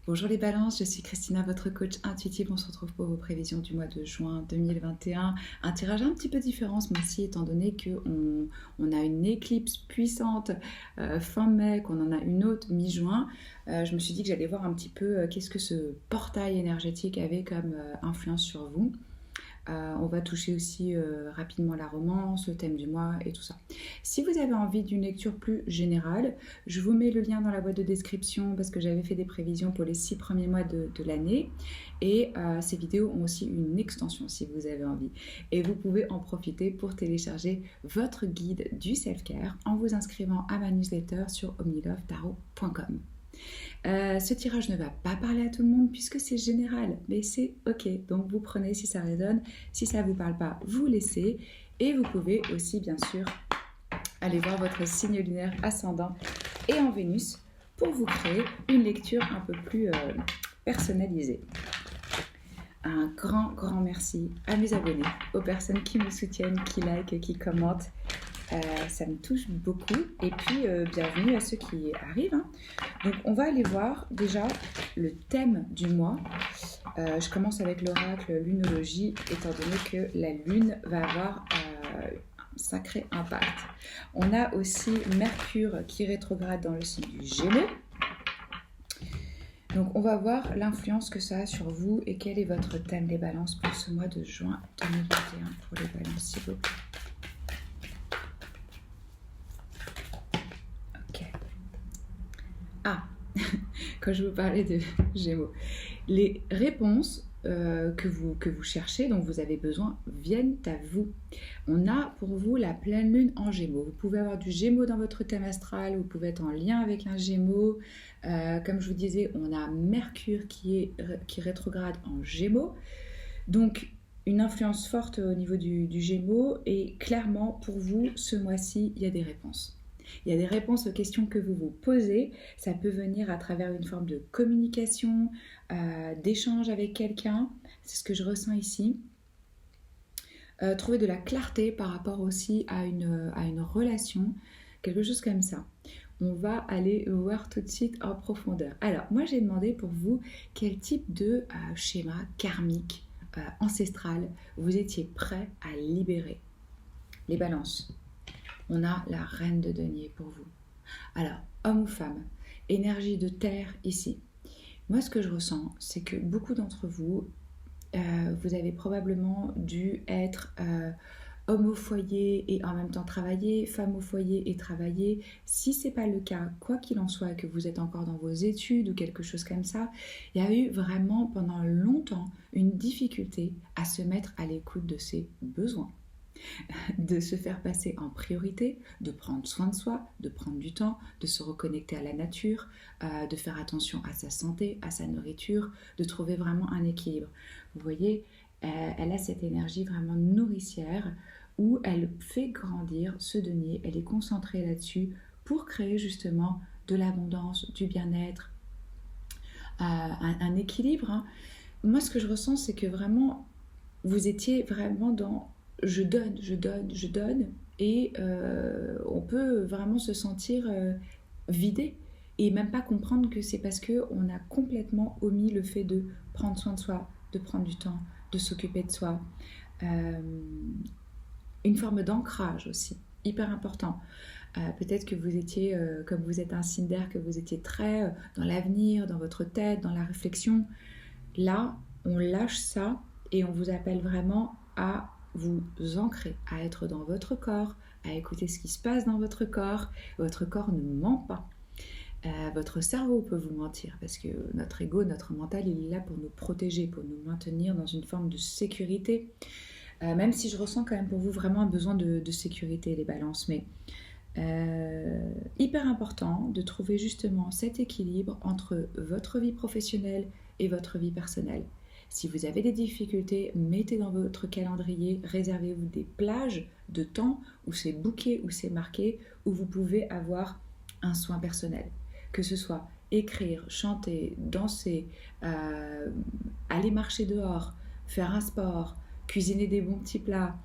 Bonjour les balances, je suis Christina, votre coach intuitive. On se retrouve pour vos prévisions du mois de juin 2021. Un tirage un petit peu différent ce mois-ci étant donné qu'on a une éclipse puissante fin mai, qu'on en a une autre mi-juin. Je me suis dit que j'allais voir un petit peu qu'est-ce que ce portail énergétique avait comme influence sur vous. On va toucher aussi rapidement la romance, le thème du mois et tout ça. Si vous avez envie d'une lecture plus générale, je vous mets le lien dans la boîte de description parce que j'avais fait des prévisions pour les 6 premiers mois de l'année. Et ces vidéos ont aussi une extension si vous avez envie. Et vous pouvez en profiter pour télécharger votre guide du self-care en vous inscrivant à ma newsletter sur omnilovetarot.com. Ce tirage ne va pas parler à tout le monde puisque c'est général, mais c'est ok. Donc vous prenez si ça résonne, si ça ne vous parle pas, vous laissez. Et vous pouvez aussi bien sûr aller voir votre signe lunaire ascendant et en Vénus pour vous créer une lecture un peu plus personnalisée. Un grand merci à mes abonnés, aux personnes qui me soutiennent, qui likent, qui commentent. Ça me touche beaucoup et puis bienvenue à ceux qui arrivent. Donc on va aller voir déjà le thème du mois. Je commence avec l'oracle lunologie étant donné que la lune va avoir un sacré impact. On a aussi Mercure qui rétrograde dans le signe du Gémeaux. Donc on va voir l'influence que ça a sur vous et quel est votre thème des balances pour ce mois de juin 2021 pour les balances s'il vous plaît. Quand je vous parlais de Gémeaux, les réponses que vous cherchez, dont vous avez besoin, viennent à vous. On a pour vous la pleine lune en Gémeaux. Vous pouvez avoir du Gémeaux dans votre thème astral, vous pouvez être en lien avec un Gémeaux. Comme je vous disais, on a Mercure qui rétrograde en Gémeaux. Donc, une influence forte au niveau du Gémeaux et clairement, pour vous, ce mois-ci, il y a des réponses. Il y a des réponses aux questions que vous vous posez. Ça peut venir à travers une forme de communication, d'échange avec quelqu'un. C'est ce que je ressens ici. Trouver de la clarté par rapport aussi à une relation, quelque chose comme ça. On va aller voir tout de suite en profondeur. Alors, moi j'ai demandé pour vous quel type de schéma karmique, ancestral, vous étiez prêt à libérer. Les balances. On a la reine de denier pour vous. Alors, homme ou femme, énergie de terre ici. Moi, ce que je ressens, c'est que beaucoup d'entre vous, vous avez probablement dû être homme au foyer et en même temps travailler, femme au foyer et travailler. Si ce n'est pas le cas, quoi qu'il en soit, que vous êtes encore dans vos études ou quelque chose comme ça, il y a eu vraiment pendant longtemps une difficulté à se mettre à l'écoute de ses besoins. De se faire passer en priorité, de prendre soin de soi, de prendre du temps, de se reconnecter à la nature, de faire attention à sa santé, à sa nourriture, de trouver vraiment un équilibre. Vous voyez, elle a cette énergie vraiment nourricière où elle fait grandir ce denier, elle est concentrée là-dessus pour créer justement de l'abondance, du bien-être, un équilibre. Moi, ce que je ressens, c'est que vraiment, vous étiez vraiment dans je donne et on peut vraiment se sentir vidé et même pas comprendre que c'est parce qu'on a complètement omis le fait de prendre soin de soi, de prendre du temps, de s'occuper de soi. Une forme d'ancrage aussi, hyper important. Peut-être que vous étiez, comme vous êtes un signe d'air, que vous étiez très dans l'avenir, dans votre tête, dans la réflexion. Là, on lâche ça et on vous appelle vraiment à vous ancrer, à être dans votre corps, à écouter ce qui se passe dans votre corps. Votre corps ne ment pas. Votre cerveau peut vous mentir parce que notre ego, notre mental, il est là pour nous protéger, pour nous maintenir dans une forme de sécurité. Même si je ressens quand même pour vous vraiment un besoin de sécurité, les balances, mais hyper important de trouver justement cet équilibre entre votre vie professionnelle et votre vie personnelle. Si vous avez des difficultés, mettez dans votre calendrier, réservez-vous des plages de temps où c'est booké, où c'est marqué, où vous pouvez avoir un soin personnel. Que ce soit écrire, chanter, danser, aller marcher dehors, faire un sport, cuisiner des bons petits plats,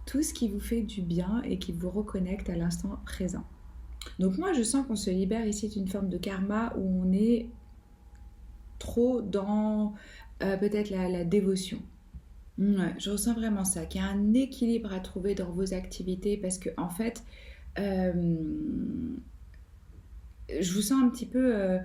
tout ce qui vous fait du bien et qui vous reconnecte à l'instant présent. Donc moi je sens qu'on se libère ici d'une forme de karma où on est trop dans peut-être la dévotion. Ouais, je ressens vraiment ça, qu'il y a un équilibre à trouver dans vos activités parce que en fait, euh, je vous sens un petit peu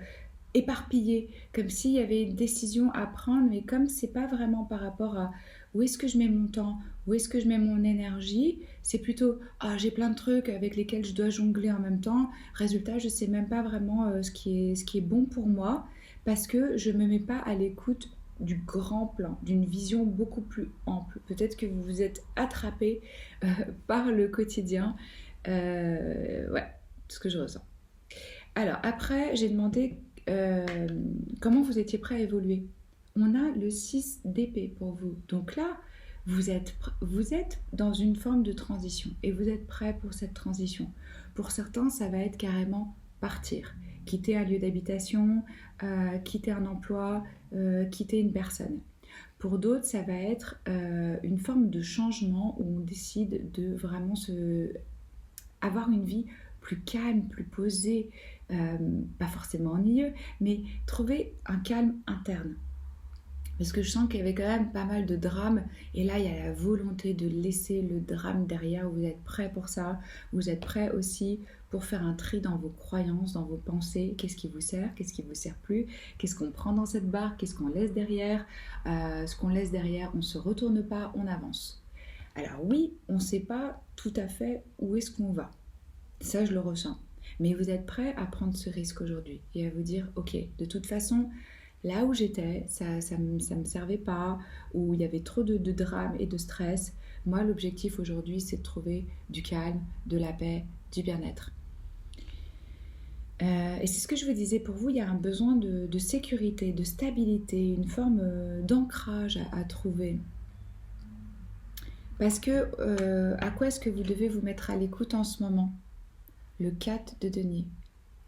éparpillé, comme s'il y avait une décision à prendre, mais comme c'est pas vraiment par rapport à où est-ce que je mets mon temps, où est-ce que je mets mon énergie, c'est plutôt ah j'ai plein de trucs avec lesquels je dois jongler en même temps. Résultat, je sais même pas vraiment ce qui est bon pour moi parce que je me mets pas à l'écoute du grand plan, d'une vision beaucoup plus ample. Peut-être que vous vous êtes attrapé euh, par le quotidien. Ouais, ce que je ressens. Alors après, j'ai demandé comment vous étiez prêt à évoluer. On a le 6 d'épée pour vous. Donc là, vous êtes dans une forme de transition et vous êtes prêt pour cette transition. Pour certains, ça va être carrément partir, quitter un lieu d'habitation, quitter un emploi, quitter une personne. Pour d'autres, ça va être une forme de changement où on décide de vraiment avoir une vie plus calme, plus posée, pas forcément ennuyeux, mais trouver un calme interne. Parce que je sens qu'il y avait quand même pas mal de drames, et là il y a la volonté de laisser le drame derrière. Vous êtes prêt pour ça, vous êtes prêt aussi pour faire un tri dans vos croyances, dans vos pensées. Qu'est-ce qui vous sert, qu'est-ce qui vous sert plus, qu'est-ce qu'on prend dans cette barre, qu'est-ce qu'on laisse derrière. Ce qu'on laisse derrière, on ne se retourne pas, on avance. Alors oui, on ne sait pas tout à fait où est-ce qu'on va. Ça, je le ressens. Mais vous êtes prêt à prendre ce risque aujourd'hui et à vous dire, ok, de toute façon, là où j'étais, ça me servait pas, où il y avait trop de drames et de stress. Moi, l'objectif aujourd'hui, c'est de trouver du calme, de la paix, du bien-être. Et c'est ce que je vous disais, pour vous, il y a un besoin de sécurité, de stabilité, une forme d'ancrage à trouver. Parce que, à quoi est-ce que vous devez vous mettre à l'écoute en ce moment? Le 4 de denier.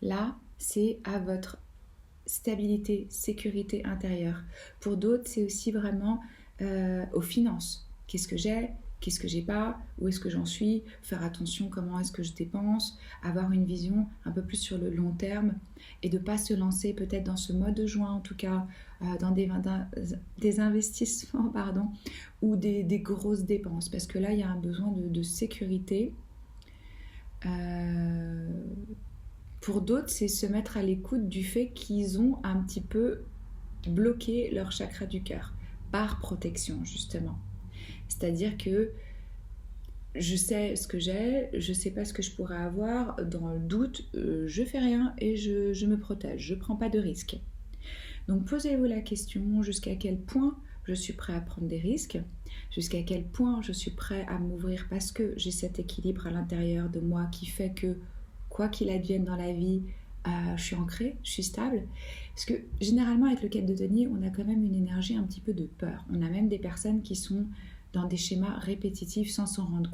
Là, c'est à votre stabilité, sécurité intérieure. Pour d'autres, c'est aussi vraiment aux finances. Qu'est-ce que j'ai? Qu'est-ce que j'ai pas? Où est-ce que j'en suis? Faire attention comment est-ce que je dépense? Avoir une vision un peu plus sur le long terme et de ne pas se lancer peut-être dans ce mois de juin, en tout cas, dans des investissements pardon, ou des grosses dépenses. Parce que là, il y a un besoin de sécurité. Pour d'autres, c'est se mettre à l'écoute du fait qu'ils ont un petit peu bloqué leur chakra du cœur par protection, justement. C'est-à-dire que je sais ce que j'ai, je sais pas ce que je pourrais avoir, dans le doute, je fais rien et je me protège, je prends pas de risques. Donc posez-vous la question, jusqu'à quel point je suis prêt à prendre des risques, jusqu'à quel point je suis prêt à m'ouvrir parce que j'ai cet équilibre à l'intérieur de moi qui fait que quoi qu'il advienne dans la vie, je suis ancrée, je suis stable. Parce que généralement avec le 4 de denier, on a quand même une énergie un petit peu de peur. On a même des personnes qui sont dans des schémas répétitifs sans s'en rendre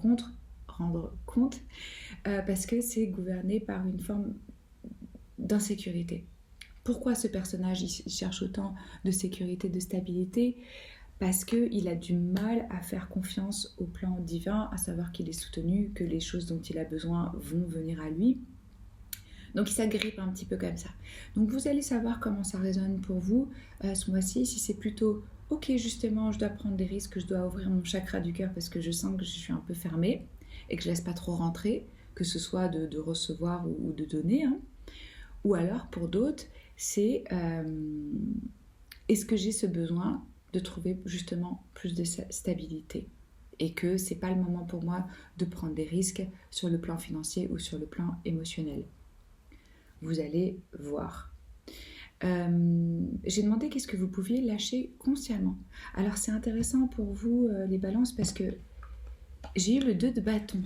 compte parce que c'est gouverné par une forme d'insécurité. Pourquoi ce personnage il cherche autant de sécurité, de stabilité? Parce qu'il a du mal à faire confiance au plan divin, à savoir qu'il est soutenu, que les choses dont il a besoin vont venir à lui. Donc il s'agrippe un petit peu comme ça. Donc vous allez savoir comment ça résonne pour vous ce mois-ci, si c'est plutôt ok justement je dois prendre des risques, je dois ouvrir mon chakra du cœur parce que je sens que je suis un peu fermée et que je laisse pas trop rentrer, que ce soit de recevoir ou de donner. Hein. Ou alors pour d'autres, c'est est-ce que j'ai ce besoin de trouver justement plus de stabilité et que c'est pas le moment pour moi de prendre des risques sur le plan financier ou sur le plan émotionnel. Vous allez voir. J'ai demandé qu'est-ce que vous pouviez lâcher consciemment. Alors c'est intéressant pour vous les balances parce que j'ai eu le 2 de bâton.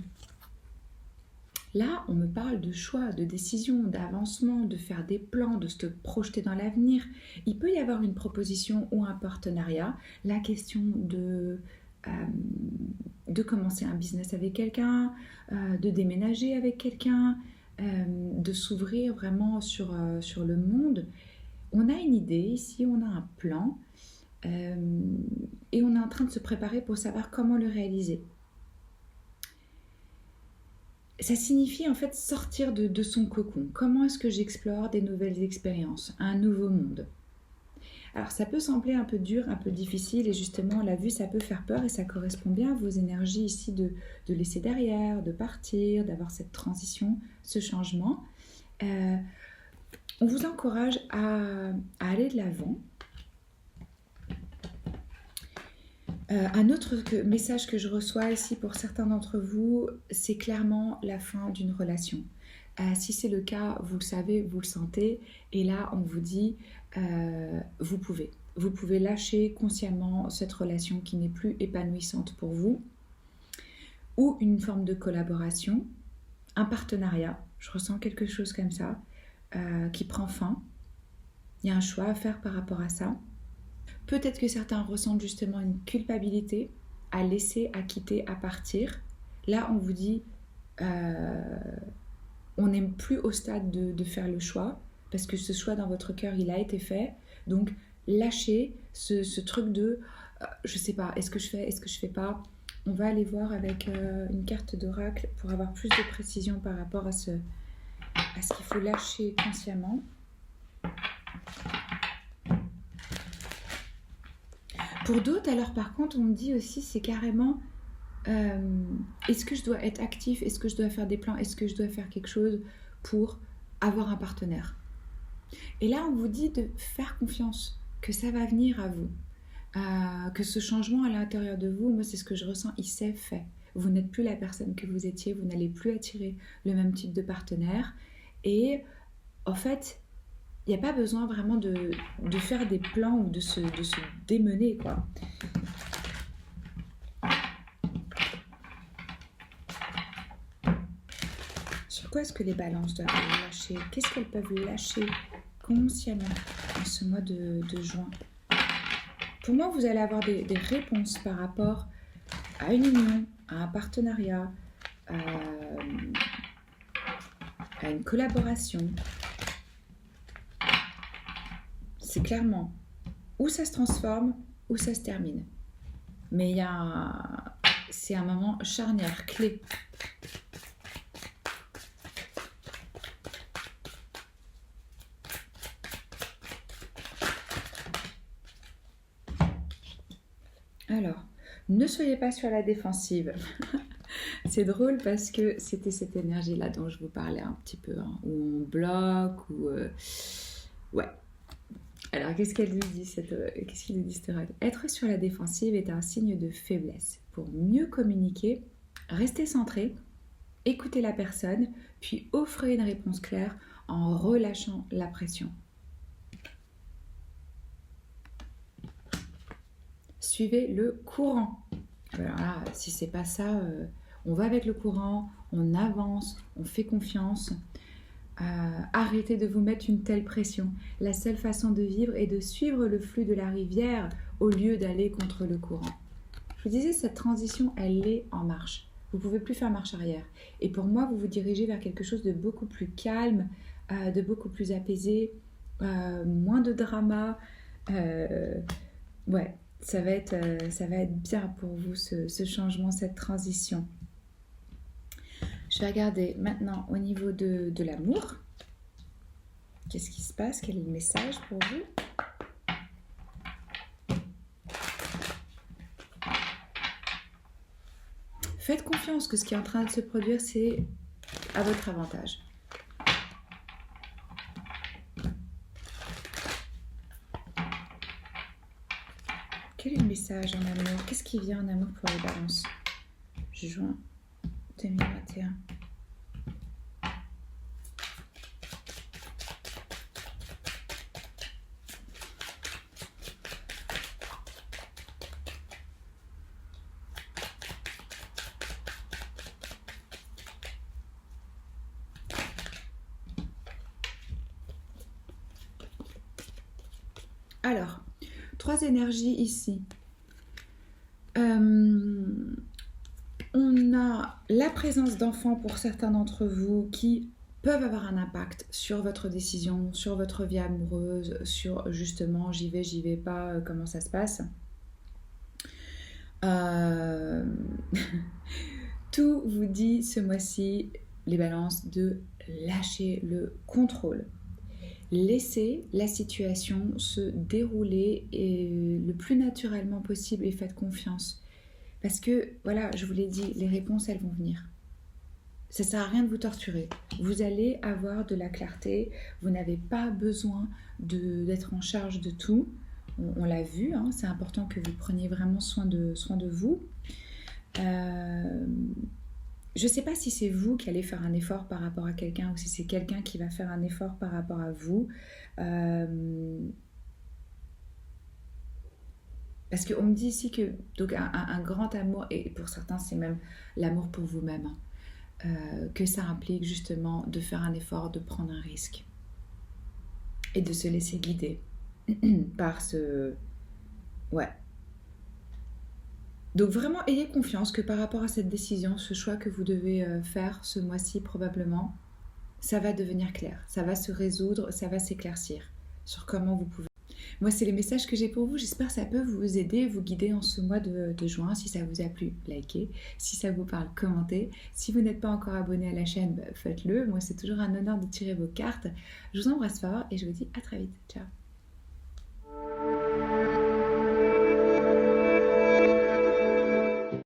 Là, on me parle de choix, de décision, d'avancement, de faire des plans, de se projeter dans l'avenir. Il peut y avoir une proposition ou un partenariat. La question de commencer un business avec quelqu'un, de déménager avec quelqu'un, de s'ouvrir vraiment sur le monde. On a une idée, ici on a un plan et on est en train de se préparer pour savoir comment le réaliser. Ça signifie en fait sortir de son cocon. Comment est-ce que j'explore des nouvelles expériences, un nouveau monde? Alors ça peut sembler un peu dur, un peu difficile et justement la vue ça peut faire peur et ça correspond bien à vos énergies ici de laisser derrière, de partir, d'avoir cette transition, ce changement. On vous encourage à aller de l'avant. Un autre message que je reçois ici pour certains d'entre vous, c'est clairement la fin d'une relation. Si c'est le cas, vous le savez, vous le sentez, et là on vous dit, vous pouvez lâcher consciemment cette relation qui n'est plus épanouissante pour vous, ou une forme de collaboration, un partenariat, je ressens quelque chose comme ça, qui prend fin. Il y a un choix à faire par rapport à ça. Peut-être que certains ressentent justement une culpabilité à laisser, à quitter, à partir. Là, on vous dit, on n'est plus au stade de faire le choix, parce que ce choix dans votre cœur, il a été fait. Donc, lâchez ce truc de, je sais pas, est-ce que je fais, est-ce que je fais pas. On va aller voir avec une carte d'oracle pour avoir plus de précision par rapport à ce qu'il faut lâcher consciemment. Pour d'autres, alors par contre, on me dit aussi, c'est carrément, est-ce que je dois être actif, est-ce que je dois faire des plans, est-ce que je dois faire quelque chose pour avoir un partenaire. Et là, on vous dit de faire confiance, que ça va venir à vous, que ce changement à l'intérieur de vous, moi c'est ce que je ressens, il s'est fait. Vous n'êtes plus la personne que vous étiez, vous n'allez plus attirer le même type de partenaire. Et en fait, il n'y a pas besoin vraiment de faire des plans ou de se démener, quoi. Sur quoi est-ce que les balances doivent lâcher? Qu'est-ce qu'elles peuvent lâcher consciemment en ce mois de juin? Pour moi, vous allez avoir des réponses par rapport à une union, à un partenariat, à une collaboration. C'est clairement où ça se transforme, où ça se termine. Mais c'est un moment charnière, clé. Alors, ne soyez pas sur la défensive. C'est drôle parce que c'était cette énergie-là dont je vous parlais un petit peu, hein, où on bloque, où... Ouais. Alors, qu'est-ce qu'il nous dit cette oracle? Être sur la défensive est un signe de faiblesse. Pour mieux communiquer, restez centré, écoutez la personne, puis offrez une réponse claire en relâchant la pression. Suivez le courant. Voilà, si c'est pas ça, on va avec le courant, on avance, on fait confiance. Arrêtez de vous mettre une telle pression. La seule façon de vivre est de suivre le flux de la rivière au lieu d'aller contre le courant. Je vous disais, cette transition, elle est en marche. Vous ne pouvez plus faire marche arrière. Et pour moi, vous vous dirigez vers quelque chose de beaucoup plus calme, de beaucoup plus apaisé, moins de drama. Ouais, ça va être bien pour vous, ce changement, cette transition. Je vais regarder maintenant au niveau de l'amour. Qu'est-ce qui se passe? Quel est le message pour vous? Faites confiance que ce qui est en train de se produire, c'est à votre avantage. Quel est le message en amour? Qu'est-ce qui vient en amour pour les balances? Juin 2021. Alors, 3 énergies ici. On a la présence d'enfants pour certains d'entre vous qui peuvent avoir un impact sur votre décision, sur votre vie amoureuse, sur justement j'y vais pas, comment ça se passe. Tout vous dit ce mois-ci, les balances, de lâcher le contrôle. Laissez la situation se dérouler le plus naturellement possible et faites confiance. Parce que, voilà, je vous l'ai dit, les réponses, elles vont venir. Ça ne sert à rien de vous torturer. Vous allez avoir de la clarté. Vous n'avez pas besoin d'être en charge de tout. On l'a vu, hein, c'est important que vous preniez vraiment soin de vous. Je ne sais pas si c'est vous qui allez faire un effort par rapport à quelqu'un ou si c'est quelqu'un qui va faire un effort par rapport à vous. Parce qu'on me dit ici que donc un grand amour, et pour certains c'est même l'amour pour vous-même, que ça implique justement de faire un effort, de prendre un risque et de se laisser guider par ce... Ouais. Donc vraiment ayez confiance que par rapport à cette décision, ce choix que vous devez faire ce mois-ci probablement, ça va devenir clair, ça va se résoudre, ça va s'éclaircir sur comment vous pouvez. Moi, c'est les messages que j'ai pour vous. J'espère que ça peut vous aider, vous guider en ce mois de juin. Si ça vous a plu, likez. Si ça vous parle, commentez. Si vous n'êtes pas encore abonné à la chaîne, faites-le. Moi, c'est toujours un honneur de tirer vos cartes. Je vous embrasse fort et je vous dis à très vite. Ciao.